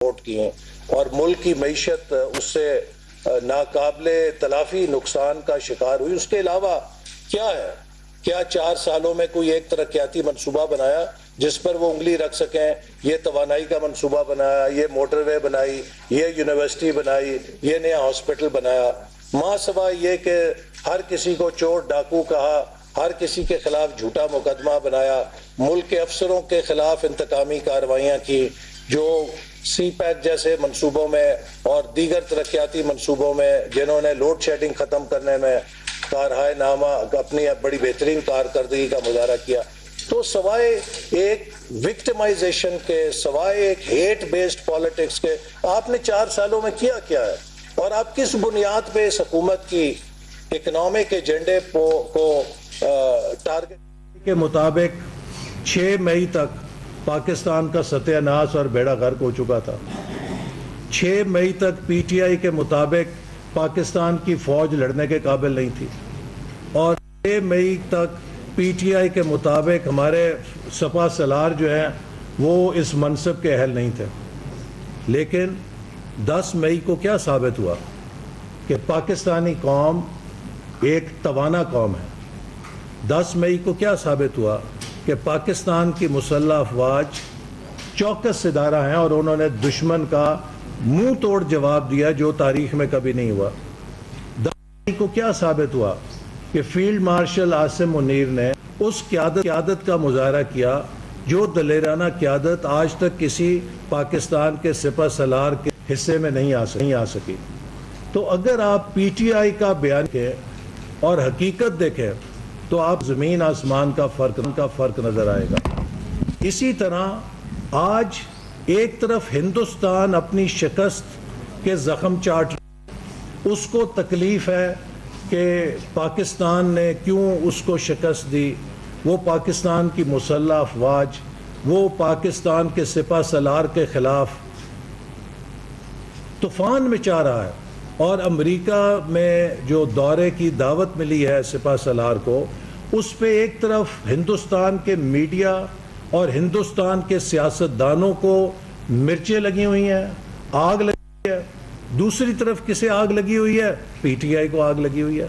Report کی ہیں اور ملک کی معیشت اس سے ناقابل تلافی نقصان کا شکار ہوئی. اس کے علاوہ کیا ہے؟ کیا 4 سالوں میں کوئی ایک ترقیاتی منصوبہ بنایا جس پر وہ انگلی رکھ سکیں؟ یہ توانائی کا منصوبہ بنایا، یہ موٹر وے بنائی، یہ یونیورسٹی بنائی، یہ نیا ہاسپٹل بنایا، ماں سوا یہ کہ ہر کسی کو چور ڈاکو کہا، ہر کسی کے خلاف جھوٹا مقدمہ بنایا، ملک کے افسروں کے خلاف انتقامی کارروائیاں کی، جو سی پیک جیسے منصوبوں میں اور دیگر ترقیاتی منصوبوں میں جنہوں نے لوڈ شیڈنگ ختم کرنے میں کارہائے نامہ اپنی بڑی بہترین کارکردگی کا مظاہرہ کیا. تو سوائے ایک وکٹمائزیشن کے، سوائے ایک ہیٹ بیسڈ پالیٹکس کے، آپ نے 4 سالوں میں کیا ہے؟ اور آپ کس بنیاد پہ اس حکومت کی اکنامک ایجنڈے کو ٹارگٹ کے مطابق 6 مئی تک پاکستان کا ستیہ ناش اور بیڑا غرق ہو چکا تھا. 6 مئی تک پی ٹی آئی کے مطابق پاکستان کی فوج لڑنے کے قابل نہیں تھی، اور 6 مئی تک پی ٹی آئی کے مطابق ہمارے سپہ سالار جو ہیں وہ اس منصب کے اہل نہیں تھے. لیکن 10 مئی کو کیا ثابت ہوا؟ کہ پاکستانی قوم ایک توانا قوم ہے. 10 مئی کو کیا ثابت ہوا؟ کہ پاکستان کی مسلح افواج چوکس ادارہ ہیں اور انہوں نے دشمن کا منہ توڑ جواب دیا جو تاریخ میں کبھی نہیں ہوا. 10 مئی کو کیا ثابت ہوا؟ کہ فیلڈ مارشل عاصم منیر نے اس قیادت کا مظاہرہ کیا جو دلیرانہ قیادت آج تک کسی پاکستان کے سپہ سالار کے حصے میں نہیں آ سکی. تو اگر آپ پی ٹی آئی کا بیان دیکھیں اور حقیقت دیکھیں تو آپ زمین آسمان کا فرق نظر آئے گا. اسی طرح آج ایک طرف ہندوستان اپنی شکست کے زخم چاٹ، اس کو تکلیف ہے کہ پاکستان نے کیوں اس کو شکست دی، وہ پاکستان کی مسلح افواج، وہ پاکستان کے سپہ سالار کے خلاف طوفان مچا رہا ہے. اور امریکہ میں جو دورے کی دعوت ملی ہے سپہ سالار کو، اس پہ ایک طرف ہندوستان کے میڈیا اور ہندوستان کے سیاستدانوں کو مرچیں لگی ہوئی ہیں، آگ لگی ہے. دوسری طرف کسے آگ لگی ہوئی ہے؟ پی ٹی آئی کو آگ لگی ہوئی ہے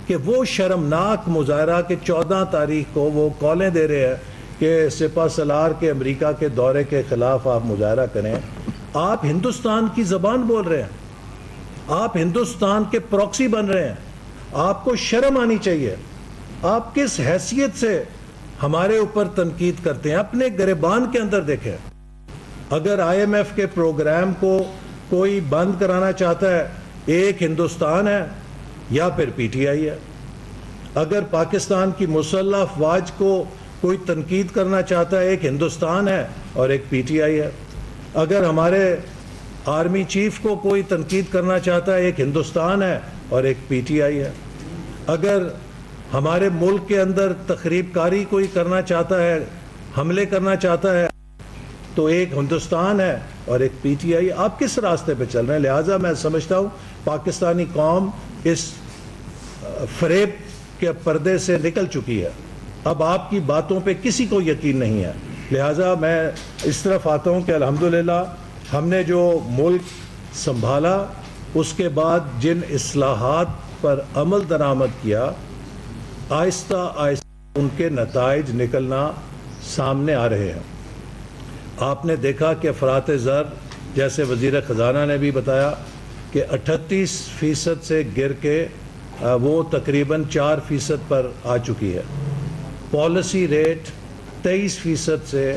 کہ وہ شرمناک مظاہرہ کہ 14 تاریخ کو وہ کالیں دے رہے ہیں کہ سپہ سالار کے امریکہ کے دورے کے خلاف آپ مظاہرہ کریں. آپ ہندوستان کی زبان بول رہے ہیں، آپ ہندوستان کے پروکسی بن رہے ہیں. آپ کو شرم آنی چاہیے. آپ کس حیثیت سے ہمارے اوپر تنقید کرتے ہیں؟ اپنے گریبان کے اندر دیکھیں. اگر آئی ایم ایف کے پروگرام کو کوئی بند کرانا چاہتا ہے، ایک ہندوستان ہے یا پھر پی ٹی آئی ہے. اگر پاکستان کی مسلح افواج کو کوئی تنقید کرنا چاہتا ہے، ایک ہندوستان ہے اور ایک پی ٹی آئی ہے. اگر ہمارے آرمی چیف کو کوئی تنقید کرنا چاہتا ہے، ایک ہندوستان ہے اور ایک پی ٹی آئی ہے. اگر ہمارے ملک کے اندر تخریب کاری کوئی کرنا چاہتا ہے، حملے کرنا چاہتا ہے، تو ایک ہندوستان ہے اور ایک پی ٹی آئی. آپ کس راستے پہ چل رہے ہیں؟ لہٰذا میں سمجھتا ہوں پاکستانی قوم اس فریب کے پردے سے نکل چکی ہے. اب آپ کی باتوں پہ کسی کو یقین نہیں ہے. لہٰذا میں اس طرف آتا ہوں کہ الحمدللہ ہم نے جو ملک سنبھالا، اس کے بعد جن اصلاحات پر عمل درآمد کیا، آہستہ آہستہ ان کے نتائج نکلنا سامنے آ رہے ہیں. آپ نے دیکھا کہ افراط زر، جیسے وزیر خزانہ نے بھی بتایا کہ 38% سے گر کے وہ تقریباً 4% پر آ چکی ہے. پالیسی ریٹ 23% سے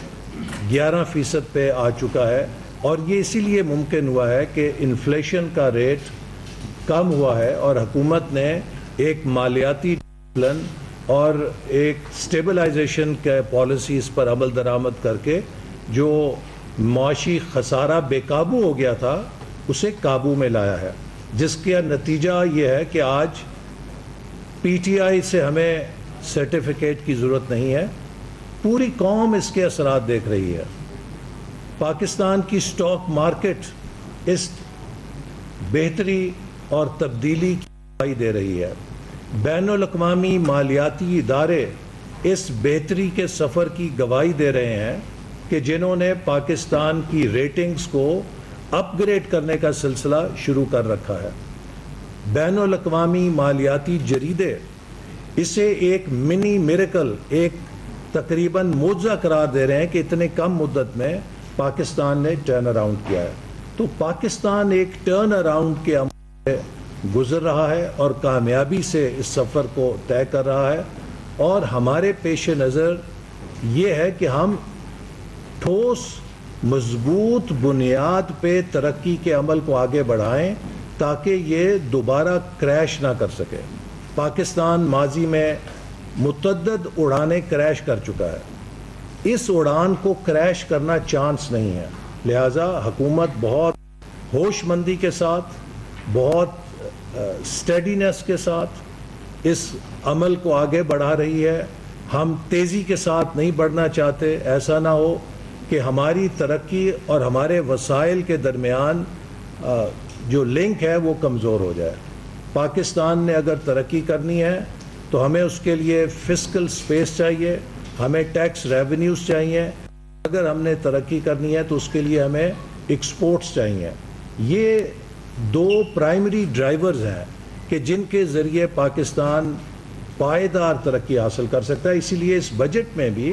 11% پہ آ چکا ہے، اور یہ اسی لیے ممکن ہوا ہے کہ انفلیشن کا ریٹ کم ہوا ہے اور حکومت نے ایک مالیاتی پلان اور ایک سٹیبلائزیشن کے پالیسیز پر عمل درآمد کر کے جو معاشی خسارہ بے قابو ہو گیا تھا اسے قابو میں لایا ہے، جس کا نتیجہ یہ ہے کہ آج پی ٹی آئی سے ہمیں سرٹیفکیٹ کی ضرورت نہیں ہے. پوری قوم اس کے اثرات دیکھ رہی ہے. پاکستان کی سٹاک مارکیٹ اس بہتری اور تبدیلی کی گواہی دے رہی ہے. بین الاقوامی مالیاتی ادارے اس بہتری کے سفر کی گواہی دے رہے ہیں کہ جنہوں نے پاکستان کی ریٹنگز کو اپ گریڈ کرنے کا سلسلہ شروع کر رکھا ہے. بین الاقوامی مالیاتی جریدے اسے ایک منی میریکل، ایک تقریباً معجزہ قرار دے رہے ہیں کہ اتنے کم مدت میں پاکستان نے ٹرن اراؤنڈ کیا ہے. تو پاکستان ایک ٹرن اراؤنڈ کے عمل سے گزر رہا ہے اور کامیابی سے اس سفر کو طے کر رہا ہے. اور ہمارے پیش نظر یہ ہے کہ ہم ٹھوس مضبوط بنیاد پہ ترقی کے عمل کو آگے بڑھائیں تاکہ یہ دوبارہ کریش نہ کر سکے. پاکستان ماضی میں متعدد اڑانیں کریش کر چکا ہے. اس اڑان کو کریش کرنا چانس نہیں ہے. لہٰذا حکومت بہت ہوش مندی کے ساتھ، بہت سٹیڈینس کے ساتھ اس عمل کو آگے بڑھا رہی ہے. ہم تیزی کے ساتھ نہیں بڑھنا چاہتے. ایسا نہ ہو کہ ہماری ترقی اور ہمارے وسائل کے درمیان جو لنک ہے وہ کمزور ہو جائے. پاکستان نے اگر ترقی کرنی ہے تو ہمیں اس کے لیے فسکل سپیس چاہیے، ہمیں ٹیکس ریونیوز چاہیے. اگر ہم نے ترقی کرنی ہے تو اس کے لیے ہمیں ایکسپورٹس چاہیے. یہ دو پرائمری ڈرائیورز ہیں کہ جن کے ذریعے پاکستان پائیدار ترقی حاصل کر سکتا ہے. اسی لیے اس بجٹ میں بھی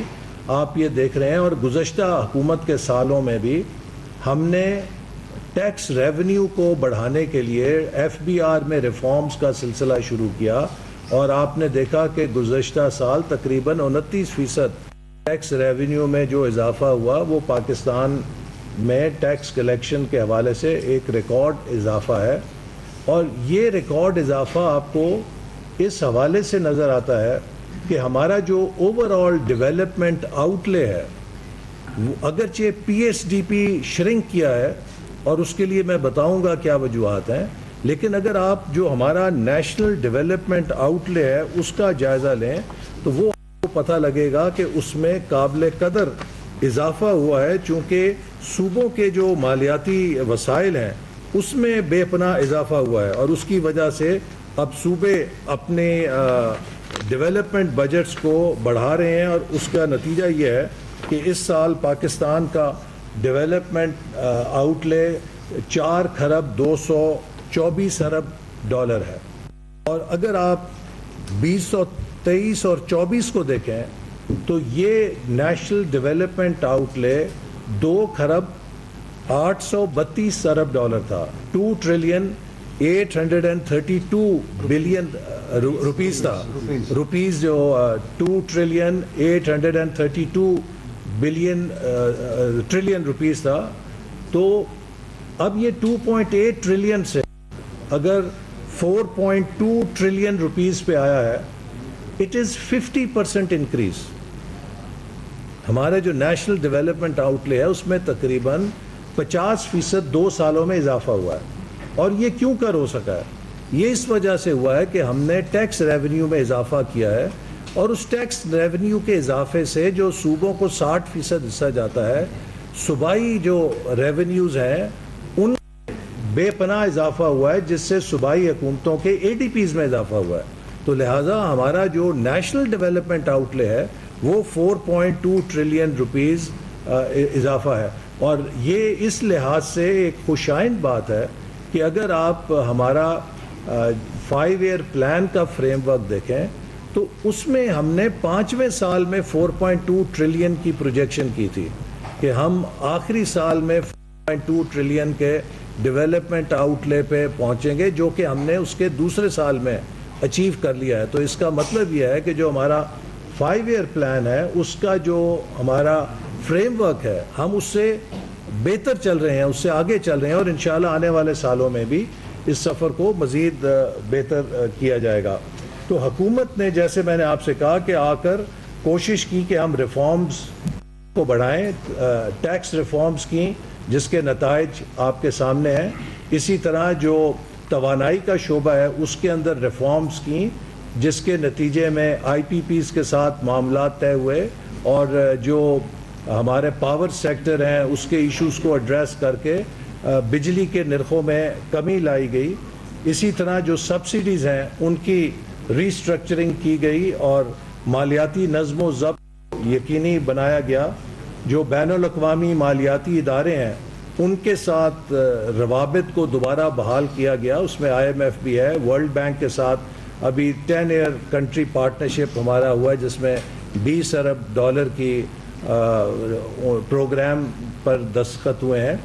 آپ یہ دیکھ رہے ہیں اور گزشتہ حکومت کے سالوں میں بھی ہم نے ٹیکس ریونیو کو بڑھانے کے لیے ایف بی آر میں ریفارمز کا سلسلہ شروع کیا اور آپ نے دیکھا کہ گزشتہ سال تقریباً 29% ٹیکس ریونیو میں جو اضافہ ہوا وہ پاکستان میں ٹیکس کلیکشن کے حوالے سے ایک ریکارڈ اضافہ ہے. اور یہ ریکارڈ اضافہ آپ کو اس حوالے سے نظر آتا ہے کہ ہمارا جو اوور آل ڈیولپمنٹ آؤٹ لے ہے اگرچہ P S D P shrink کیا ہے اور اس کے لیے میں بتاؤں گا کیا وجوہات ہیں، لیکن اگر آپ جو ہمارا نیشنل ڈیولپمنٹ آؤٹ لے ہے اس کا جائزہ لیں تو وہ آپ کو پتہ لگے گا کہ اس میں قابل قدر اضافہ ہوا ہے. چونکہ صوبوں کے جو مالیاتی وسائل ہیں اس میں بے پناہ اضافہ ہوا ہے اور اس کی وجہ سے اب صوبے اپنے ڈیولپمنٹ بجٹس کو بڑھا رہے ہیں اور اس کا نتیجہ یہ ہے کہ اس سال پاکستان کا ڈیولپمنٹ آؤٹ لے 4 کھرب 224 ارب ڈالر ہے. اور اگر آپ 2023 اور 24 کو دیکھیں تو یہ نیشنل ڈیولپمنٹ آؤٹ لے 2 کھرب 832 ارب ڈالر تھا. 2 ٹریلین 832 بلین روپیز تھا. روپیز جو 2 ٹریلین 832 بلین ٹریلین روپیز تھا. تو اب یہ 2.8 ٹریلین سے اگر 4.2 ٹریلین روپیز پہ آیا ہے اٹ از 50% انکریز. ہمارا جو نیشنل ڈیولپمنٹ آؤٹ لے ہے اس میں تقریباً 50% 2 سالوں میں اضافہ ہوا ہے. اور یہ کیوں کر ہو سکا ہے؟ یہ اس وجہ سے ہوا ہے کہ ہم نے ٹیکس ریونیو میں اضافہ کیا ہے اور اس ٹیکس ریونیو کے اضافے سے جو صوبوں کو 60% حصہ جاتا ہے، صوبائی جو ریونیوز ہیں ان بے پناہ اضافہ ہوا ہے جس سے صوبائی حکومتوں کے اے ڈی پیز میں اضافہ ہوا ہے. تو لہٰذا ہمارا جو نیشنل ڈیولپمنٹ آؤٹ لے ہے وہ 4.2 ٹریلین روپیز اضافہ ہے. اور یہ اس لحاظ سے ایک خوشائند بات ہے کہ اگر آپ ہمارا 5 ایئر پلان کا فریم ورک دیکھیں تو اس میں ہم نے 5ویں سال میں 4.2 ٹریلین کی پروجیکشن کی تھی کہ ہم آخری سال میں 4.2 ٹریلین کے ڈیولپمنٹ آؤٹ لے پہ پہنچیں گے، جو کہ ہم نے اس کے دوسرے سال میں اچیو کر لیا ہے. تو اس کا مطلب یہ ہے کہ جو ہمارا 5 ایئر پلان ہے اس کا جو ہمارا فریم ورک ہے ہم اس سے بہتر چل رہے ہیں، اس سے آگے چل رہے ہیں اور انشاءاللہ آنے والے سالوں میں بھی اس سفر کو مزید بہتر کیا جائے گا. تو حکومت نے جیسے میں نے آپ سے کہا کہ آ کر کوشش کی کہ ہم ریفارمز کو بڑھائیں، ٹیکس ریفارمز کی جس کے نتائج آپ کے سامنے ہیں. اسی طرح جو توانائی کا شعبہ ہے اس کے اندر ریفارمز کی جس کے نتیجے میں آئی پی پیز کے ساتھ معاملات طے ہوئے اور جو ہمارے پاور سیکٹر ہیں اس کے ایشوز کو ایڈریس کر کے بجلی کے نرخوں میں کمی لائی گئی. اسی طرح جو سبسڈیز ہیں ان کی ریسٹرکچرنگ کی گئی اور مالیاتی نظم و ضبط یقینی بنایا گیا. جو بین الاقوامی مالیاتی ادارے ہیں ان کے ساتھ روابط کو دوبارہ بحال کیا گیا. اس میں IMF بھی ہے, ورلڈ بینک کے ساتھ ابھی 10 ایئر کنٹری پارٹنرشپ ہمارا ہوا ہے جس میں $20 ارب کی پروگرام پر دستخط ہوئے ہیں.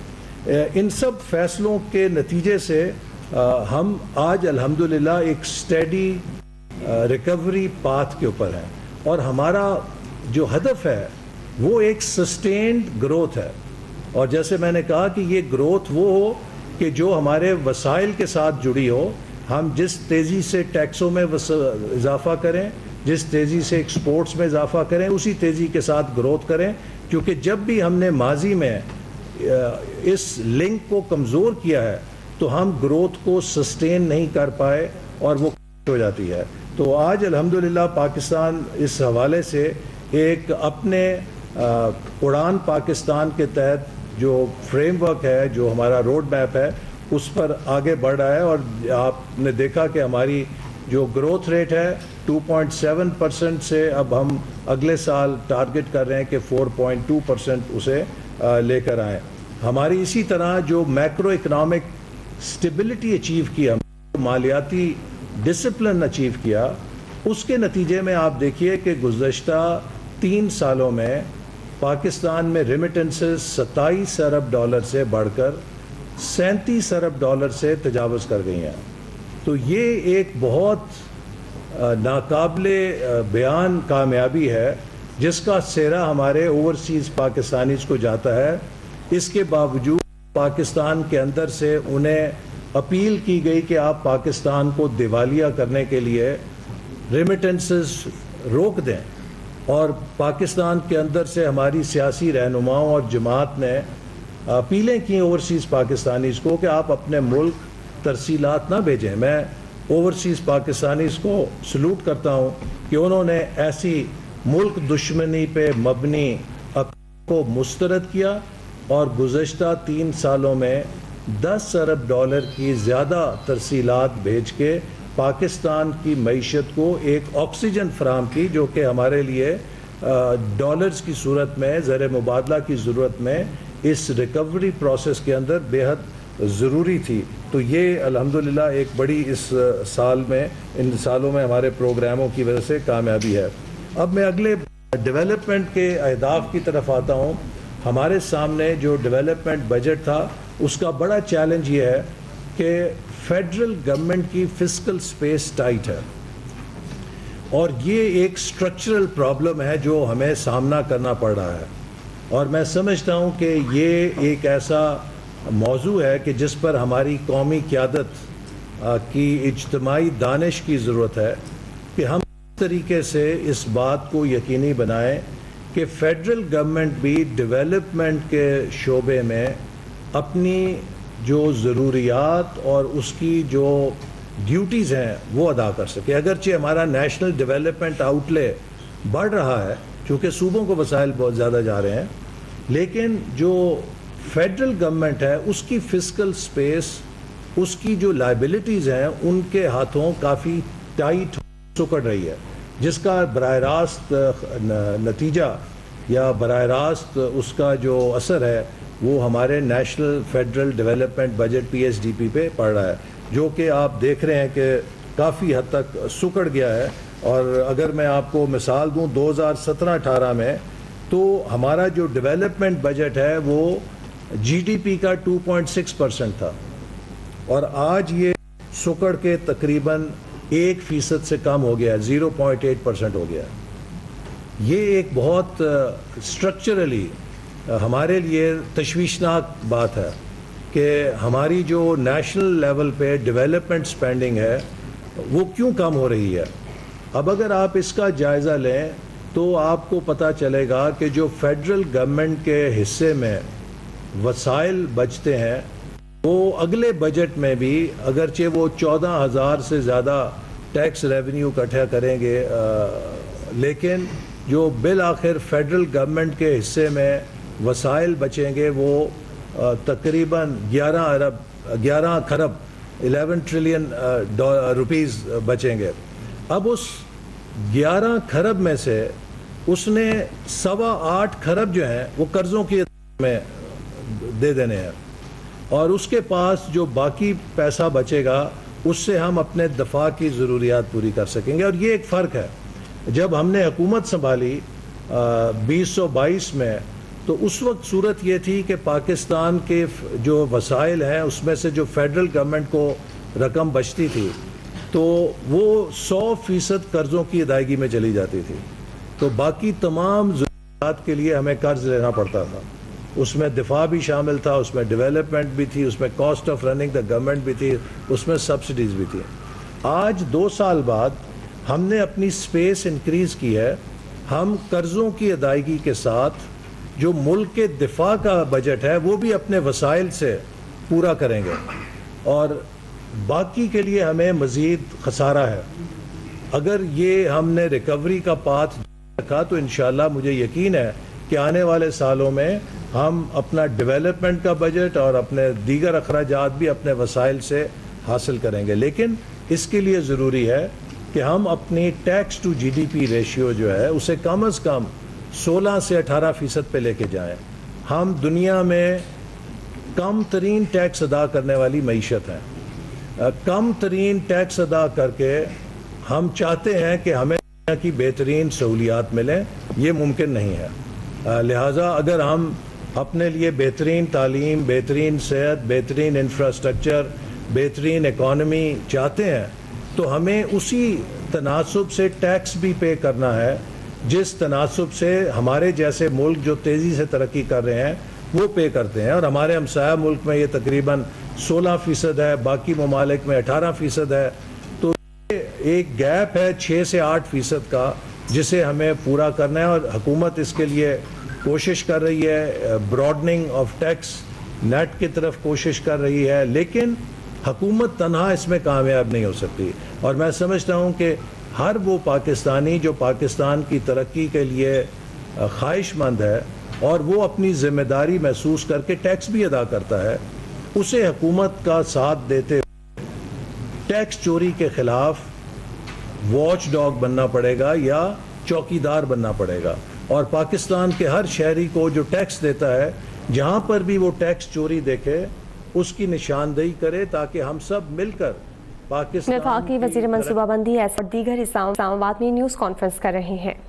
ان سب فیصلوں کے نتیجے سے ہم آج الحمدللہ ایک سٹیڈی ریکوری پاتھ کے اوپر ہیں, اور ہمارا جو ہدف ہے وہ ایک سسٹینڈ گروتھ ہے. اور جیسے میں نے کہا کہ یہ گروتھ وہ ہو کہ جو ہمارے وسائل کے ساتھ جڑی ہو. ہم جس تیزی سے ٹیکسوں میں اضافہ کریں, جس تیزی سے ایکسپورٹس میں اضافہ کریں, اسی تیزی کے ساتھ گروتھ کریں, کیونکہ جب بھی ہم نے ماضی میں اس لنک کو کمزور کیا ہے تو ہم گروتھ کو سسٹین نہیں کر پائے اور وہ ہو جاتی ہے. تو آج الحمدللہ پاکستان اس حوالے سے ایک اپنے اڑان پاکستان کے تحت جو فریم ورک ہے, جو ہمارا روڈ میپ ہے, اس پر آگے بڑھ رہا ہے. اور آپ نے دیکھا کہ ہماری جو گروتھ ریٹ ہے 2.7% سے اب ہم اگلے سال ٹارگٹ کر رہے ہیں کہ 4.2% اسے لے کر آئیں. ہماری اسی طرح جو میکرو اکنامک سٹیبلٹی اچیو کیا, مالیاتی ڈسپلن اچیو کیا, اس کے نتیجے میں آپ دیکھیے کہ گزشتہ 3 سالوں میں پاکستان میں ریمیٹنسز $27 ارب سے بڑھ کر $37 ارب سے تجاوز کر گئی ہیں. تو یہ ایک بہت ناقابل بیان کامیابی ہے جس کا سہرا ہمارے اوورسیز پاکستانیز کو جاتا ہے. اس کے باوجود پاکستان کے اندر سے انہیں اپیل کی گئی کہ آپ پاکستان کو دیوالیہ کرنے کے لیے ریمیٹنسز روک دیں, اور پاکستان کے اندر سے ہماری سیاسی رہنماؤں اور جماعت نے اپیلیں کی اوورسیز پاکستانیز کو کہ آپ اپنے ملک ترسیلات نہ بھیجیں. میں اوورسیز پاکستانیز کو سلوٹ کرتا ہوں کہ انہوں نے ایسی ملک دشمنی پہ مبنی کو مسترد کیا, اور گزشتہ 3 سالوں میں $10 ارب کی زیادہ ترسیلات بھیج کے پاکستان کی معیشت کو ایک آکسیجن فراہم کی, جو کہ ہمارے لیے ڈالرز کی صورت میں, زر مبادلہ کی ضرورت میں اس ریکوری پروسیس کے اندر بے حد ضروری تھی. تو یہ الحمدللہ ایک بڑی اس سال میں, ان سالوں میں ہمارے پروگراموں کی وجہ سے کامیابی ہے. اب میں اگلے ڈیولپمنٹ کے اہداف کی طرف آتا ہوں. ہمارے سامنے جو ڈیولپمنٹ بجٹ تھا اس کا بڑا چیلنج یہ ہے کہ فیڈرل گورنمنٹ کی فسکل سپیس ٹائٹ ہے, اور یہ ایک سٹرکچرل پرابلم ہے جو ہمیں سامنا کرنا پڑ رہا ہے. اور میں سمجھتا ہوں کہ یہ ایک ایسا موضوع ہے کہ جس پر ہماری قومی قیادت کی اجتماعی دانش کی ضرورت ہے کہ ہم اس طریقے سے اس بات کو یقینی بنائیں کہ فیڈرل گورنمنٹ بھی ڈیولپمنٹ کے شعبے میں اپنی جو ضروریات اور اس کی جو ڈیوٹیز ہیں وہ ادا کر سکے. اگرچہ ہمارا نیشنل ڈیولپمنٹ آؤٹ لے بڑھ رہا ہے چونکہ صوبوں کو وسائل بہت زیادہ جا رہے ہیں, لیکن جو فیڈرل گورنمنٹ ہے اس کی فسکل سپیس, اس کی جو لائبلٹیز ہیں ان کے ہاتھوں کافی ٹائٹ سکڑ رہی ہے, جس کا براہ راست نتیجہ یا براہ راست اس کا جو اثر ہے وہ ہمارے national federal development budget PSDP پہ پڑ رہا ہے, جو کہ آپ دیکھ رہے ہیں کہ کافی حد تک سکڑ گیا ہے. اور اگر میں آپ کو مثال دوں 2017-18 میں تو ہمارا جو ڈیولپمنٹ بجٹ ہے وہ GDP کا 2.6% تھا, اور آج یہ سکڑ کے تقریباً 1% سے کم ہو گیا, 0.8% ہو گیا. یہ ایک بہت اسٹرکچرلی ہمارے لیے تشویشناک بات ہے کہ ہماری جو نیشنل لیول پہ ڈیولپمنٹ سپینڈنگ ہے وہ کیوں کم ہو رہی ہے. اب اگر آپ اس کا جائزہ لیں تو آپ کو پتہ چلے گا کہ جو فیڈرل گورنمنٹ کے حصے میں وسائل بچتے ہیں وہ اگلے بجٹ میں بھی, اگرچہ وہ 14,000 سے زیادہ ٹیکس ریونیو اکٹھا کریں گے, لیکن جو بالآخر فیڈرل گورنمنٹ کے حصے میں وسائل بچیں گے وہ تقریباً 11 کھرب 11 ٹریلین روپیز بچیں گے. اب اس 11 کھرب میں سے اس نے 8.25 کھرب جو ہیں وہ قرضوں کی میں دے دینے ہیں اور اس کے پاس جو باقی پیسہ بچے گا اس سے ہم اپنے دفاع کی ضروریات پوری کر سکیں گے. اور یہ ایک فرق ہے. جب ہم نے حکومت سنبھالی 2022 میں تو اس وقت صورت یہ تھی کہ پاکستان کے جو وسائل ہیں اس میں سے جو فیڈرل گورنمنٹ کو رقم بچتی تھی تو وہ 100% قرضوں کی ادائیگی میں چلی جاتی تھی. تو باقی تمام ضروریات کے لیے ہمیں قرض لینا پڑتا تھا. اس میں دفاع بھی شامل تھا, اس میں ڈیولپمنٹ بھی تھی, اس میں cost of running the government بھی تھی, اس میں سبسڈیز بھی تھی. آج 2 سال بعد ہم نے اپنی سپیس انکریز کی ہے. ہم قرضوں کی ادائیگی کے ساتھ جو ملک کے دفاع کا بجٹ ہے وہ بھی اپنے وسائل سے پورا کریں گے اور باقی کے لیے ہمیں مزید خسارہ ہے. اگر یہ ہم نے ریکوری کا پاتھ رکھا تو انشاءاللہ مجھے یقین ہے کہ آنے والے سالوں میں ہم اپنا ڈیولپمنٹ کا بجٹ اور اپنے دیگر اخراجات بھی اپنے وسائل سے حاصل کریں گے. لیکن اس کے لیے ضروری ہے کہ ہم اپنی tax to G D P ratio جو ہے اسے کم از کم 16 سے 18% پہ لے کے جائیں. ہم دنیا میں کم ترین ٹیکس ادا کرنے والی معیشت ہیں. کم ترین ٹیکس ادا کر کے ہم چاہتے ہیں کہ ہمیں دنیا کی بہترین سہولیات ملیں. یہ ممکن نہیں ہے. لہٰذا اگر ہم اپنے لیے بہترین تعلیم, بہترین صحت, بہترین انفراسٹرکچر, بہترین اکانومی چاہتے ہیں تو ہمیں اسی تناسب سے ٹیکس بھی پے کرنا ہے جس تناسب سے ہمارے جیسے ملک جو تیزی سے ترقی کر رہے ہیں وہ پے کرتے ہیں. اور ہمارے ہمسایہ ملک میں یہ تقریباً 16% ہے, باقی ممالک میں 18% ہے. تو ایک گیپ ہے 6 سے 8% کا جسے ہمیں پورا کرنا ہے اور حکومت اس کے لیے کوشش کر رہی ہے. براڈننگ آف ٹیکس نیٹ کی طرف کوشش کر رہی ہے, لیکن حکومت تنہا اس میں کامیاب نہیں ہو سکتی. اور میں سمجھتا ہوں کہ ہر وہ پاکستانی جو پاکستان کی ترقی کے لیے خواہش مند ہے اور وہ اپنی ذمہ داری محسوس کر کے ٹیکس بھی ادا کرتا ہے, اسے حکومت کا ساتھ دیتے ہوئے ٹیکس چوری کے خلاف واچ ڈاگ بننا پڑے گا یا چوکیدار بننا پڑے گا. اور پاکستان کے ہر شہری کو جو ٹیکس دیتا ہے جہاں پر بھی وہ ٹیکس چوری دیکھے اس کی نشاندہی کرے تاکہ ہم سب مل کر پاکستان. وفاقی وزیر منصوبہ بندی ایسا دیگر اسلام آباد میں نیوز کانفرنس کر رہے ہیں.